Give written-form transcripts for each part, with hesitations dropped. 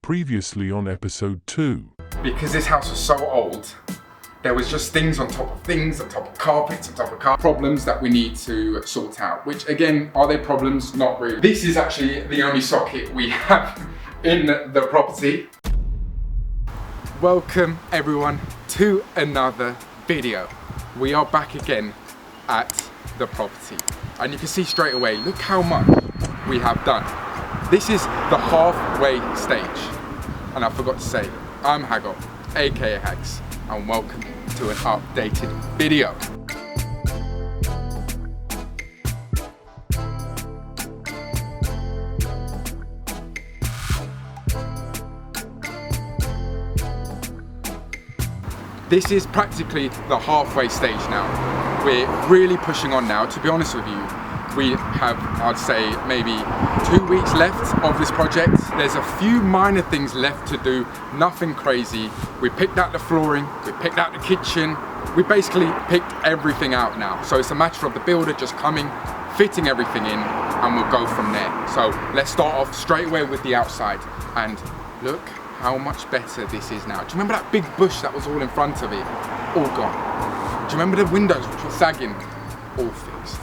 Previously on episode 2. Because this house was so old, there was just things on top of things, on top of carpets, on top of problems that we need to sort out. Which again, are they problems? Not really. This is actually the only socket we have in the property. Welcome everyone to another video. We are back again at the property. And you can see straight away, look how much we have done. This is the halfway stage. And I forgot to say, I'm Haggo, aka Hags, and welcome to an updated video. This is practically the halfway stage now. We're really pushing on now. To be honest with you, we have, I'd say, maybe 2 weeks left of this project. There's a few minor things left to do, nothing crazy. We picked out the flooring, we picked out the kitchen, we basically picked everything out now. So it's a matter of the builder just coming, fitting everything in, and we'll go from there. So let's start off straight away with the outside. And look how much better this is now. Do you remember that big bush that was all in front of it? All gone. Do you remember the windows which were sagging? All fixed.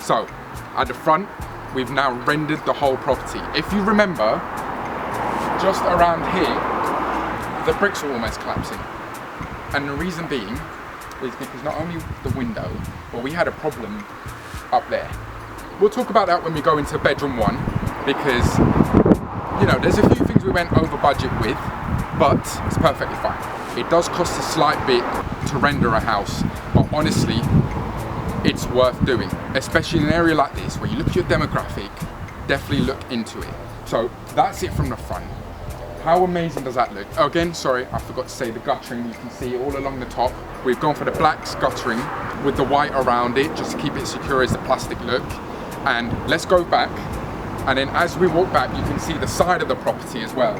So, at the front, we've now rendered the whole property. If you remember, just around here, the bricks were almost collapsing. And the reason being is because not only the window, but we had a problem up there. We'll talk about that when we go into bedroom 1, because, you know, there's a few things we went over budget with, but it's perfectly fine. It does cost a slight bit to render a house, but honestly, it's worth doing, especially in an area like this where you look at your demographic. Definitely look into it. So that's it from the front. How amazing does that look? Oh, again, sorry, I forgot to say the guttering. You can see all along the top. We've gone for the black guttering with the white around it, just to keep it secure as the plastic look. And let's go back, and then as we walk back, you can see the side of the property as well.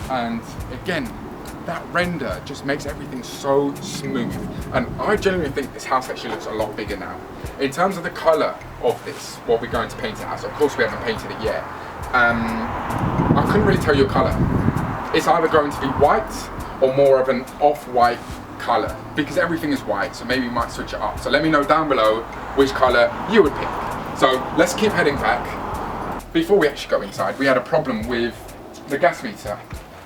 And again, that render just makes everything so smooth. And I genuinely think this house actually looks a lot bigger now. In terms of the colour of this, what we're going to paint it as, of course we haven't painted it yet. I couldn't really tell you a colour. It's either going to be white or more of an off-white colour, because everything is white, so maybe we might switch it up. So let me know down below which colour you would pick. So let's keep heading back. Before we actually go inside, we had a problem with the gas meter.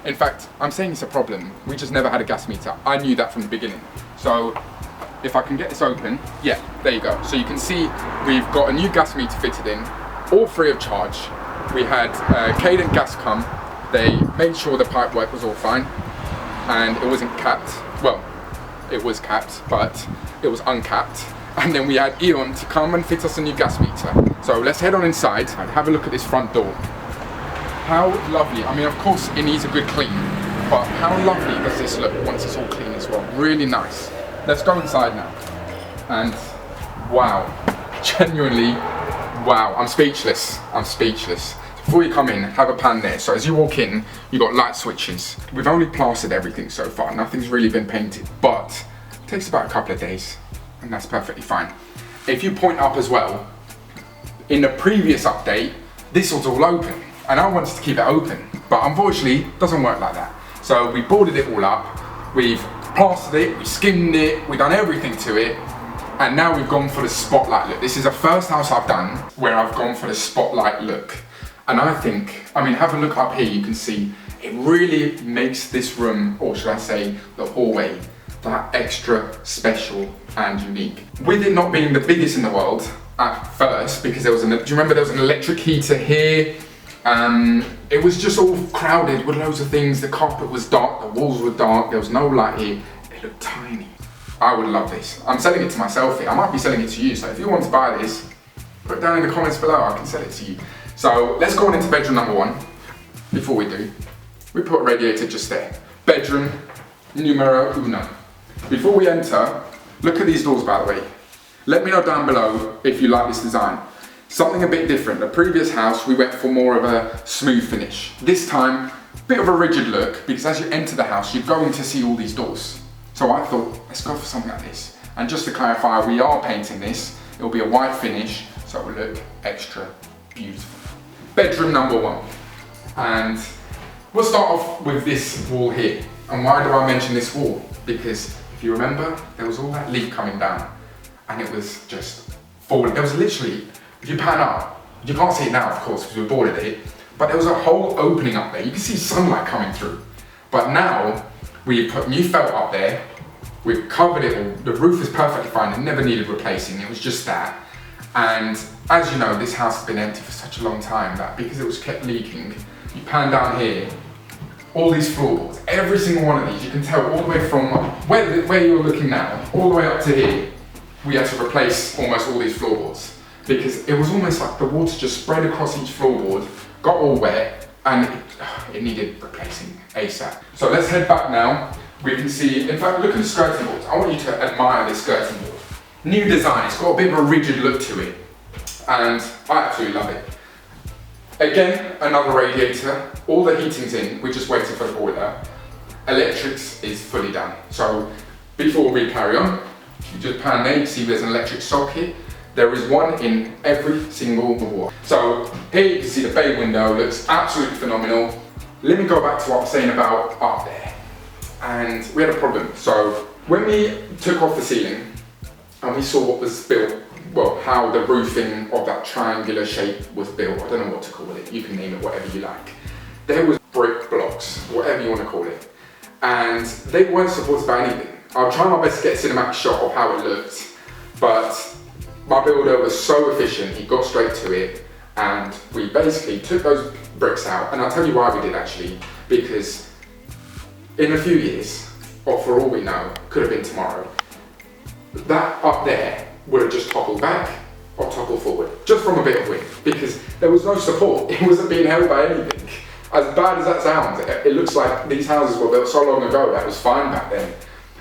In fact, I'm saying it's a problem. We just never had a gas meter. I knew that from the beginning. So if I can get this open, yeah, there you go. So you can see we've got a new gas meter fitted in, all free of charge. We had Cadent Gas come. They made sure the pipe work was all fine, and it wasn't capped. Well, it was capped, but it was uncapped. And then we had Eon to come and fit us a new gas meter. So let's head on inside and have a look at this front door. How lovely. I mean, of course it needs a good clean, but how lovely does this look once it's all clean as well? Really nice. Let's go inside now. And wow, genuinely, wow. I'm speechless. I'm speechless. Before you come in, have a pan there. So as you walk in, you've got light switches. We've only plastered everything so far. Nothing's really been painted, but it takes about a couple of days, and that's perfectly fine. If you point up as well, in the previous update, this was all open. And I wanted to keep it open, but unfortunately, it doesn't work like that. So we boarded it all up, we've plastered it, we skimmed it, we've done everything to it, and now we've gone for the spotlight look. This is the first house I've done where I've gone for the spotlight look. And I think, I mean, have a look up here, you can see, it really makes this room, or should I say, the hallway, that extra special and unique. With it not being the biggest in the world at first, because there was do you remember there was an electric heater here? It was just all crowded with loads of things. The carpet was dark, the walls were dark, there was no light here. It looked tiny. I would love this. I'm selling it to myself here. I might be selling it to you, so if you want to buy this, put it down in the comments below, I can sell it to you. So let's go on into bedroom number 1. Before we do, we put a radiator just there. Bedroom numero 1. Before we enter, look at these doors by the way. Let me know down below if you like this design. Something a bit different. The previous house, we went for more of a smooth finish. This time, a bit of a rigid look, because as you enter the house, you're going to see all these doors. So I thought, let's go for something like this. And just to clarify, we are painting this. It'll be a white finish, so it will look extra beautiful. Bedroom number 1. And We'll start off with this wall here. And why do I mention this wall? Because if you remember, there was all that leaf coming down and it was just falling. There was literally, if you pan up, you can't see it now of course because we're boarded it, but there was a whole opening up there. You can see sunlight coming through. But now, we put new felt up there, we've covered it all, the roof is perfectly fine, it never needed replacing, it was just that. And as you know, this house has been empty for such a long time that because it was kept leaking, you pan down here, all these floorboards, every single one of these, you can tell all the way from where you're looking now, all the way up to here, we had to replace almost all these floorboards. Because it was almost like the water just spread across each floorboard, got all wet, and it needed replacing ASAP. So let's head back now. We can see, in fact, look at the skirting boards. I want you to admire this skirting board. New design, it's got a bit of a rigid look to it, and I absolutely love it. Again, another radiator, all the heating's in, we're just waiting for the boiler. Electrics is fully done. So before we carry on, you just pan there, you see there's an electric socket. There is one in every single wall. So here you can see the bay window, looks absolutely phenomenal. Let me go back to what I was saying about up there. And we had a problem. So when we took off the ceiling and we saw what was built, well, how the roofing of that triangular shape was built, I don't know what to call it, you can name it whatever you like. There was brick blocks, whatever you want to call it. And they weren't supported by anything. I'll try my best to get a cinematic shot of how it looked, but my builder was so efficient, he got straight to it, and we basically took those bricks out, and I'll tell you why we did actually, because in a few years, or for all we know, could have been tomorrow, that up there would have just toppled back or toppled forward, just from a bit of wind, because there was no support, it wasn't being held by anything. As bad as that sounds, it looks like these houses were built so long ago that was fine back then.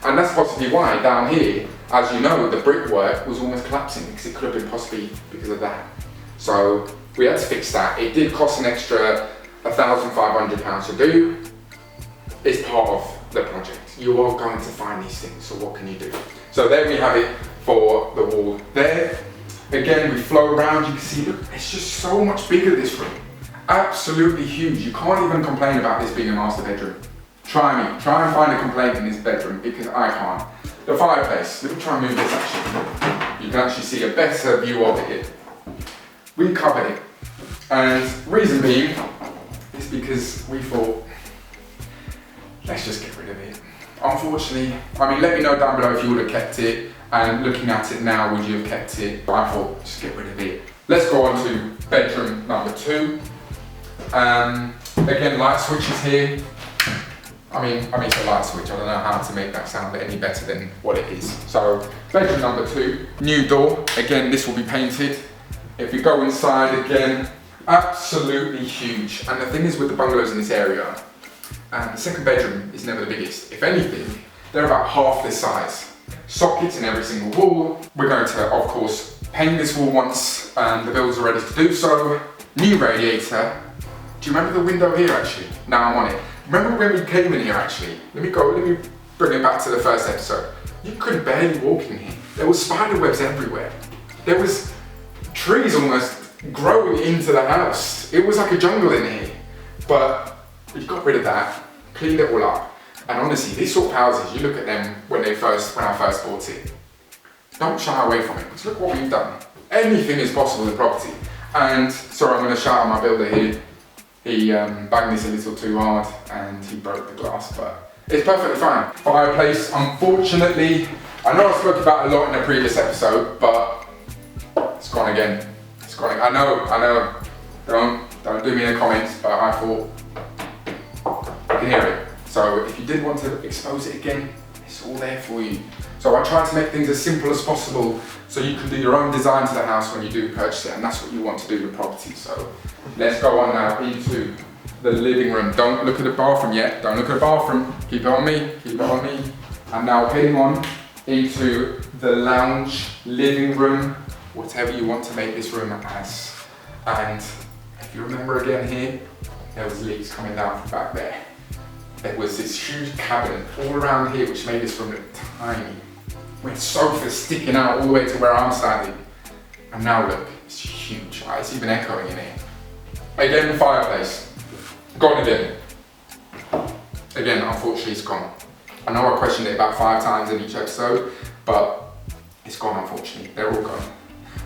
And that's possibly why down here, as you know, the brickwork was almost collapsing because it could have been possibly because of that. So we had to fix that. It did cost an extra £1,500 to do. It's part of the project. You are going to find these things, so what can you do? So there we have it for the wall there. Again, we flow around, you can see, look, it's just so much bigger, this room. Absolutely huge. You can't even complain about this being a master bedroom. Try me. Try and find a complaint in this bedroom because I can't. The fireplace. Let me try and move this actually. You can actually see a better view of it. We covered it. And reason being is because we thought, let's just get rid of it. Unfortunately, I mean, let me know down below if you would have kept it. And looking at it now, would you have kept it? I thought, just get rid of it. Let's go on to bedroom number 2. Again, light switches here. I mean it's a light switch, I don't know how to make that sound any better than what it is. So, bedroom number 2, new door. Again, this will be painted. If we go inside again, absolutely huge. And the thing is with the bungalows in this area, the second bedroom is never the biggest. If anything, they're about half this size. Sockets in every single wall. We're going to, of course, paint this wall once the builders are ready to do so. New radiator. Do you remember the window here actually? Now I'm on it. Remember when we came in here actually? Let me bring it back to the first episode. You could barely walk in here. There was spider webs everywhere. There was trees almost growing into the house. It was like a jungle in here. But we got rid of that, cleaned it all up. And honestly, these sort of houses, you look at them when I first bought it. Don't shy away from it, because look what we've done. Anything is possible in property. And sorry, I'm going to shout out my builder here. He banged this a little too hard and he broke the glass, but it's perfectly fine. Fireplace, unfortunately, I know I spoke about it a lot in a previous episode, but it's gone again. It's gone. I know. Don't do me in the comments, but I thought I can hear it. So if you did want to expose it again, it's all there for you. So I try to make things as simple as possible so you can do your own design to the house when you do purchase it, and that's what you want to do with property. So let's go on now into the living room. Don't look at the bathroom yet. Don't look at the bathroom. Keep it on me. Keep it on me. And now heading on into the lounge, living room, whatever you want to make this room as. And if you remember again here, there was leaks coming down from back there. There was this huge cabinet all around here which made this room look tiny. With sofas sticking out all the way to where I'm standing. And now look, it's huge. It's even echoing in here. Again, the fireplace. Gone again. again, unfortunately it's gone. I know I questioned it about 5 times in each episode, but it's gone unfortunately. They're all gone.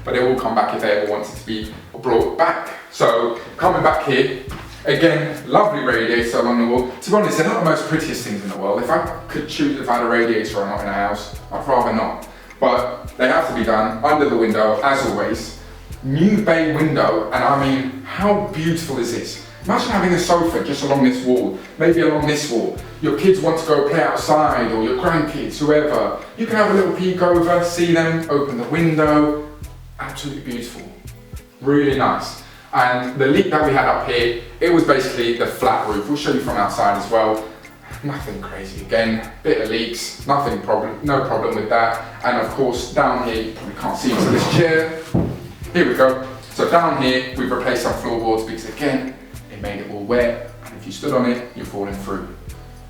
But they will come back if they ever wanted to be brought back. So coming back here, again, lovely radiator along the wall. To be honest, they're not the most prettiest things in the world. If I could choose if I had a radiator or not in a house, I'd rather not. But they have to be done under the window, as always. New bay window, and I mean, how beautiful is this? Imagine having a sofa just along this wall, maybe along this wall. Your kids want to go play outside, or your grandkids, whoever. You can have a little peek over, see them, open the window. Absolutely beautiful, really nice. And the leak that we had up here, it was basically the flat roof. We'll show you from outside as well. Nothing crazy again, bit of leaks, no problem with that. And of course, down here, you probably can't see so this chair. Here we go. So down here, we've replaced some floorboards because again, it made it all wet. And if you stood on it, you're falling through.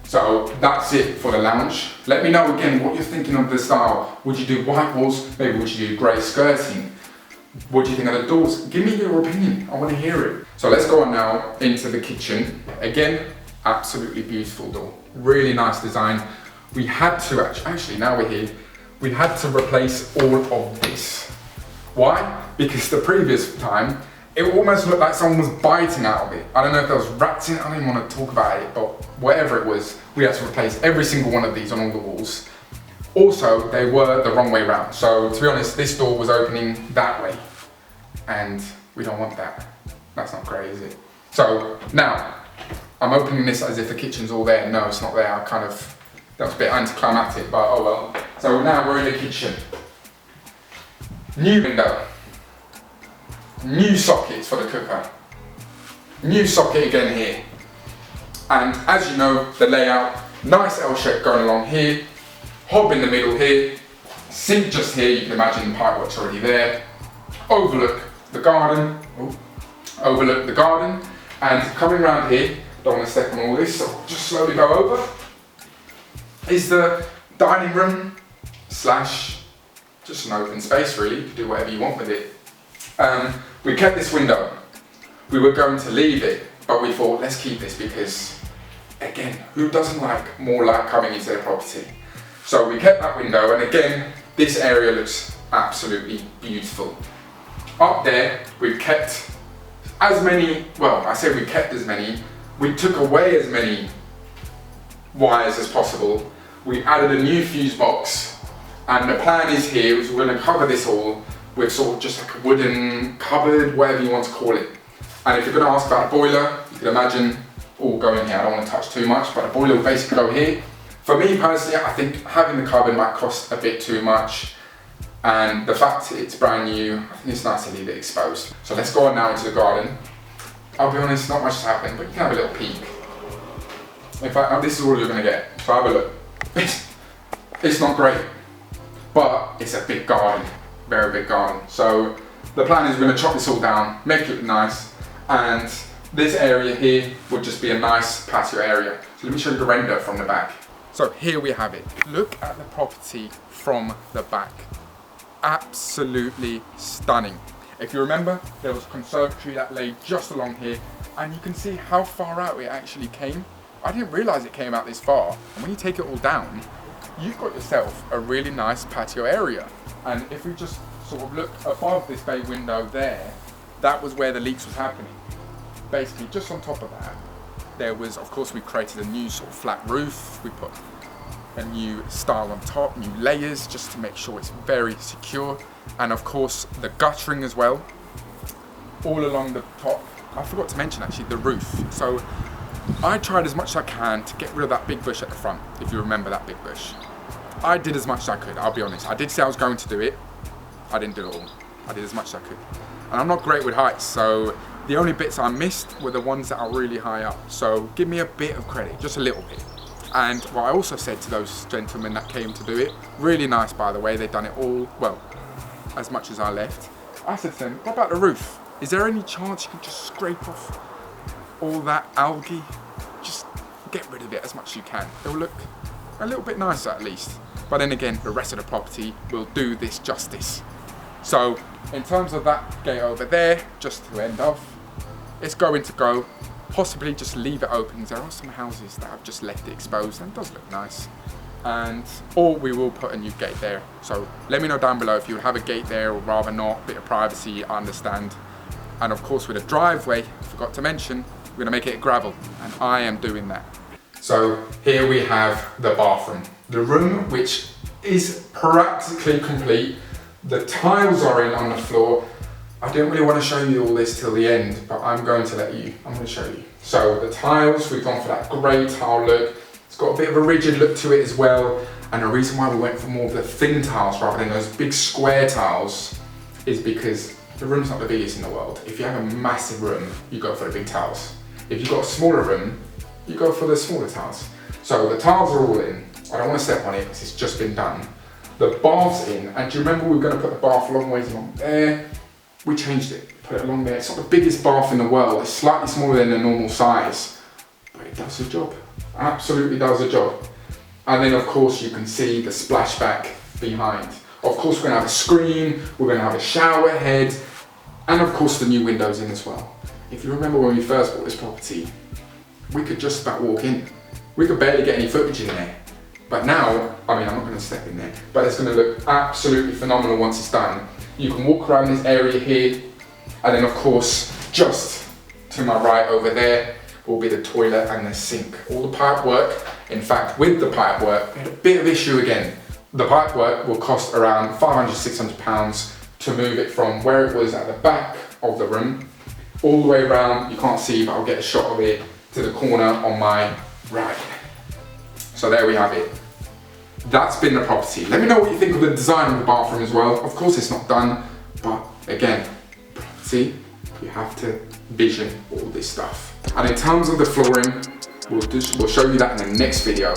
So that's it for the lounge. Let me know again what you're thinking of the style. Would you do white walls? Maybe would you do grey skirting? What do you think of the doors? Give me your opinion, I want to hear it. So let's go on now into the kitchen. Again, absolutely beautiful door. Really nice design. We had to actually now we're here, we had to replace all of this. Why? Because the previous time, it almost looked like someone was biting out of it. I don't know if there was rats in it, I don't even want to talk about it, but whatever it was, we had to replace every single one of these on all the walls. Also, they were the wrong way round. So to be honest, this door was opening that way. And we don't want that. That's not great, is it? So now, I'm opening this as if the kitchen's all there. No, it's not there. That was a bit anticlimactic, but oh well. So now we're in the kitchen. New window. New sockets for the cooker. New socket again here. And as you know, the layout, nice L shape going along here. Hob in the middle here. Sink just here, you can imagine the pipework's already there. Overlook the garden. Overlook the garden. And coming around here, don't want to step on all this, so just slowly go over, is the dining room slash just an open space really. You can do whatever you want with it. We kept this window. We were going to leave it, but we thought let's keep this because again, who doesn't like more light coming into their property? So we kept that window, and again, this area looks absolutely beautiful. Up there, we've kept as many, well, I say we kept as many, we took away as many wires as possible. We added a new fuse box, and the plan is here is we're going to cover this all with sort of just like a wooden cupboard, whatever you want to call it. And if you're going to ask about a boiler, you can imagine all going here. I don't want to touch too much, but a boiler will basically go here. For me personally, I think having the cupboard might cost a bit too much. And the fact it's brand new, I think it's nice to leave it exposed. So let's go on now into the garden. I'll be honest, not much has happened, but you can have a little peek. In fact, this is all you're going to get. So have a look. It's not great, but it's a big garden, very big garden. So the plan is we're going to chop this all down, make it look nice, and this area here would just be a nice patio area. So let me show you the render from the back. So here we have it. Look at the property from the back. Absolutely stunning. If you remember, there was a conservatory that lay just along here, and you can see how far out it actually came. I didn't realise it came out this far, and when you take it all down, you've got yourself a really nice patio area. And if we just sort of look above this bay window there, that was where the leaks was happening. Basically, just on top of that, there was, of course, we created a new sort of flat roof. We put a new style on top, new layers, just to make sure it's very secure. And of course, the guttering as well, all along the top. I forgot to mention actually the roof. So I tried as much as I can to get rid of that big bush at the front, if you remember that big bush. I did as much as I could, I'll be honest. I did say I was going to do it. I didn't do it all. I did as much as I could. And I'm not great with heights, so the only bits I missed were the ones that are really high up. So give me a bit of credit, just a little bit. And what I also said to those gentlemen that came to do it, really nice by the way, they've done it all, well, as much as I left. I said to them, what about the roof? Is there any chance you could just scrape off all that algae? Just get rid of it as much as you can. It will look a little bit nicer at least. But then again, the rest of the property will do this justice. So in terms of that gate over there, just to end off, it's going to go possibly just leave it open. There are some houses that have just left it exposed and it does look nice. Or we will put a new gate there. So let me know down below if you would have a gate there or rather not. Bit of privacy, I understand. And of course with a driveway, forgot to mention, we're gonna make it gravel, and I am doing that. So here we have the bathroom. The room which is practically complete. The tiles are in on the floor. I don't really want to show you all this till the end, but I'm going to show you. So the tiles, we've gone for that grey tile look. It's got a bit of a rigid look to it as well. And the reason why we went for more of the thin tiles rather than those big square tiles is because the room's not the biggest in the world. If you have a massive room, you go for the big tiles. If you've got a smaller room, you go for the smaller tiles. So the tiles are all in. I don't want to step on it because it's just been done. The bath's in, and do you remember we were going to put the bath a long ways along there? We changed it, put it along there. It's not the biggest bath in the world. It's slightly smaller than the normal size, but it does the job. Absolutely does the job. And then of course you can see the splashback behind. Of course we're going to have a screen, we're going to have a shower head, and of course the new windows in as well. If you remember when we first bought this property, we could just about walk in. We could barely get any footage in there. But now, I mean, I'm not going to step in there, but it's going to look absolutely phenomenal once it's done. You can walk around this area here, and then of course, just to my right over there will be the toilet and the sink. All the pipe work. In fact, with the pipe work, we had a bit of issue again. The pipe work will cost around £500, £600 to move it from where it was at the back of the room, all the way around. You can't see, but I'll get a shot of it to the corner on my right. So there we have it. That's been the property. Let me know what you think of the design of the bathroom as well. Of course it's not done, but again, property, you have to vision all this stuff. And in terms of the flooring, we'll show you that in the next video,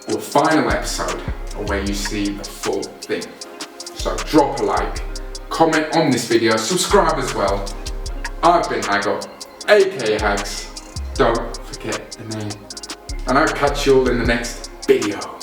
or final episode, where you see the full thing. So drop a like, comment on this video, subscribe as well. I've been Hagot, aka Hags. Don't forget the name. And I'll catch you all in the next video.